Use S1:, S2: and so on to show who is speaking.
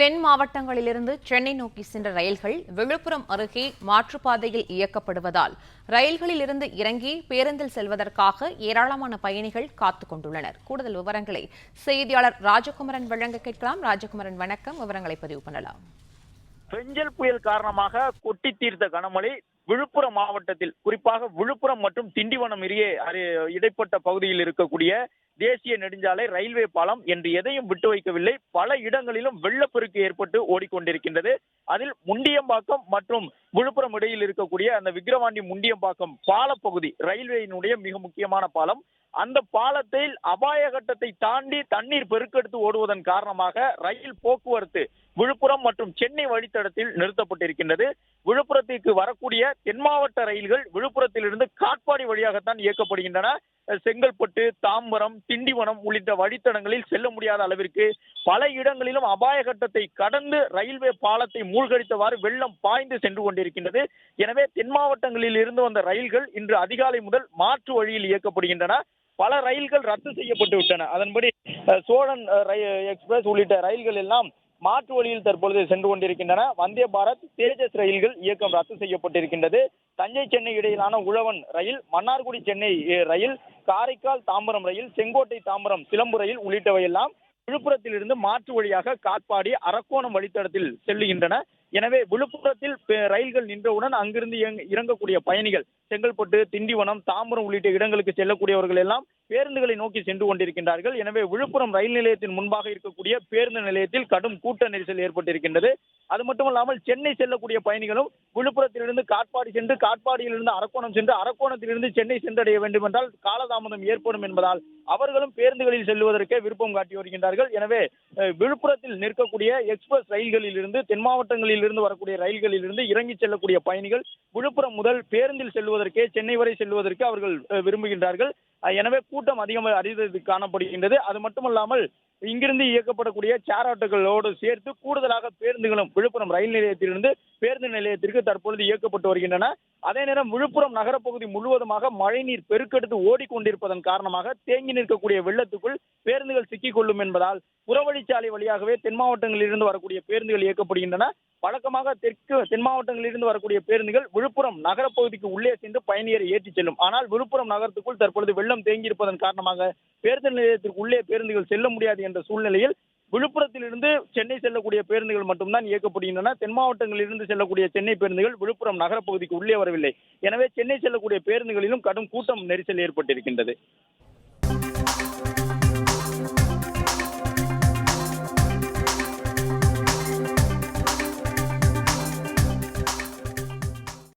S1: தென் மாவட்டங்களிலிருந்து சென்னை நோக்கி சென்ற ரயில்கள் விழுப்புரம் அருகே மாற்றுப்பாதையில் இயக்கப்படுவதால் ரயில்களில் இருந்து இறங்கி பேருந்தில் செல்வதற்காக ஏராளமான பயணிகள் காத்துக் கொண்டுள்ளனர். கூடுதல் விவரங்களை செய்தியாளர் ராஜகுமரன் வழங்க கேட்கலாம். ராஜகுமரன், வணக்கம். விவரங்களை பதிவு பண்ணலாம்.
S2: பெஞ்சல் புயல் காரணமாக கொட்டி தீர்த்த கனமழை விழுப்புரம் மாவட்டத்தில், குறிப்பாக விழுப்புரம் மற்றும் திண்டிவனம் இடைப்பட்ட பகுதியில் இருக்கக்கூடிய தேசிய நெடுஞ்சாலை, ரயில்வே பாலம் என்று எதையும் விட்டு வைக்கவில்லை. பல இடங்களிலும் வெள்ளப்பெருக்கு ஏற்பட்டு ஓடிக்கொண்டிருக்கின்றது. அதில் முண்டியம்பாக்கம் மற்றும் விழுப்புரம் இடையில் இருக்கக்கூடிய அந்த விக்கிரவாண்டி முண்டியம்பாக்கம் பாலப்பகுதி ரயில்வேயினுடைய மிக முக்கியமான பாலம். அந்த பாலத்தில் அபாய கட்டத்தை தாண்டி தண்ணீர் பெருக்கெடுத்து ஓடுவதன் காரணமாக ரயில் போக்குவரத்து விழுப்புரம் மற்றும் சென்னை வழித்தடத்தில் நிறுத்தப்பட்டிருக்கின்றது. விழுப்புரத்திற்கு வரக்கூடிய தென் மாவட்ட ரயில்கள் விழுப்புரத்திலிருந்து காட்பாடி வழியாகத்தான் இயக்கப்படுகின்றன. செங்கல்பட்டு, தாம்பரம், திண்டிவனம் உள்ளிட்ட வழித்தடங்களில் செல்ல முடியாத அளவிற்கு பல இடங்களிலும் அபாய கட்டத்தை கடந்து ரயில்வே பாலத்தை மூழ்கடித்தவாறு வெள்ளம் பாய்ந்து சென்று கொண்டிருக்கின்றது. எனவே தென் மாவட்டங்களில் இருந்து வந்த ரயில்கள் இன்று அதிகாலை முதல் மாற்று வழியில் இயக்கப்படுகின்றன. பல ரயில்கள் ரத்து செய்யப்பட்டு விட்டன. அதன்படி சோழன் எக்ஸ்பிரஸ் உள்ளிட்ட ரயில்கள் எல்லாம் மாற்று வழியில் தற்பொழுது சென்று கொண்டிருக்கின்றன. வந்தே பாரத், தேஜஸ் ரயில்கள் இயக்கம் ரத்து செய்யப்பட்டிருக்கின்றது. தஞ்சை சென்னை இடையிலான உழவன் ரயில், மன்னார்குடி சென்னை ரயில், காரைக்கால் தாம்பரம் ரயில், செங்கோட்டை தாம்பரம் சிலம்பு ரயில் உள்ளிட்டவை எல்லாம் விழுப்புரத்திலிருந்து மாற்று வழியாக காட்பாடி, அரக்கோணம் வழித்தடத்தில் செல்லுகின்றன. எனவே விழுப்புரத்தில் ரயில்கள் நின்றவுடன் அங்கிருந்து இறங்கக்கூடிய பயணிகள் செங்கல்பட்டு, திண்டிவனம், தாம்பரம் உள்ளிட்ட இடங்களுக்கு செல்லக்கூடியவர்கள் எல்லாம் பேருந்துகளை நோக்கி சென்று கொண்டிருக்கின்றார்கள். எனவே விழுப்புரம் ரயில் நிலையத்தின் முன்பாக இருக்கக்கூடிய பேருந்து நிலையத்தில் கடும் கூட்ட நெரிசல் ஏற்பட்டிருக்கின்றது. அது மட்டுமல்லாமல் சென்னை செல்லக்கூடிய பயணிகளும் விழுப்புரத்திலிருந்து காட்பாடி சென்று, காட்பாடியிலிருந்து அரக்கோணம் சென்று, அரக்கோணத்திலிருந்து சென்னை சென்றடைய வேண்டும் என்றால் காலதாமதம் ஏற்படும் என்பதால் அவர்களும் பேருந்துகளில் செல்வதற்கே விருப்பம் காட்டி வருகின்றார்கள். எனவே விழுப்புரத்தில் நிற்கக்கூடிய எக்ஸ்பிரஸ் ரயில்களில் இருந்து, தென் மாவட்டங்களில் இருந்து வரக்கூடிய ரயில்களில் இருந்து இறங்கி செல்லக்கூடிய பயணிகள் விழுப்புரம் முதல் பேருந்தில் செல்வதற்கே, சென்னை வரை செல்வதற்கு அவர்கள் விரும்புகின்றார்கள். எனவே கூட்டம் அதிகமாக காணப்படுகின்றது. அது மட்டுமல்லாமல் இங்கிருந்து இயக்கப்படக்கூடிய சேர் ஆட்டோக்களோடு சேர்த்து கூடுதலாக பேருந்துகளும் விழுப்புரம் ரயில் நிலையத்திலிருந்து பேருந்து நிலையத்திற்கு தற்பொழுது இயக்கப்பட்டு வருகின்றன. அதே நேரம் விழுப்புரம் நகரப்பகுதி முழுவதுமாக மழைநீர் பெருக்கெடுத்து ஓடிக்கொண்டிருப்பதன் காரணமாக தேங்கி நிற்கக்கூடிய வெள்ளத்துக்குள் பேருந்துகள் சிக்கிக் கொள்ளும் என்பதால் புறவழிச்சாலை வழியாகவே தென் மாவட்டங்களில் இருந்து வரக்கூடிய பேருந்துகள் இயக்கப்படுகின்றன. வழக்கமாக தென் மாவட்டங்களில் இருந்து வரக்கூடிய பேருந்துகள் விழுப்புரம் நகரப்பகுதிக்கு உள்ளே சென்று பயணியரை ஏற்றிச் செல்லும். ஆனால் விழுப்புரம் நகரத்துக்குள் தற்பொழுது வெள்ளம் தேங்கி இருப்பதன் காரணமாக பேருந்து நிலையத்திற்கு உள்ளே பேருந்துகள் செல்ல முடியாது என்ற சூழ்நிலையில் விழுப்புரத்திலிருந்து சென்னை செல்லக்கூடிய பேருந்துகள் மட்டும்தான் இயக்கப்படுகின்றன. தென் மாவட்டங்களில் இருந்து செல்லக்கூடிய சென்னை பேருந்துகள் விழுப்புரம் நகரப்பகுதிக்கு உள்ளே வரவில்லை. எனவே சென்னை செல்லக்கூடிய பேருந்துகளிலும் கடும் கூட்டம் நெரிசல் ஏற்பட்டிருக்கின்றது.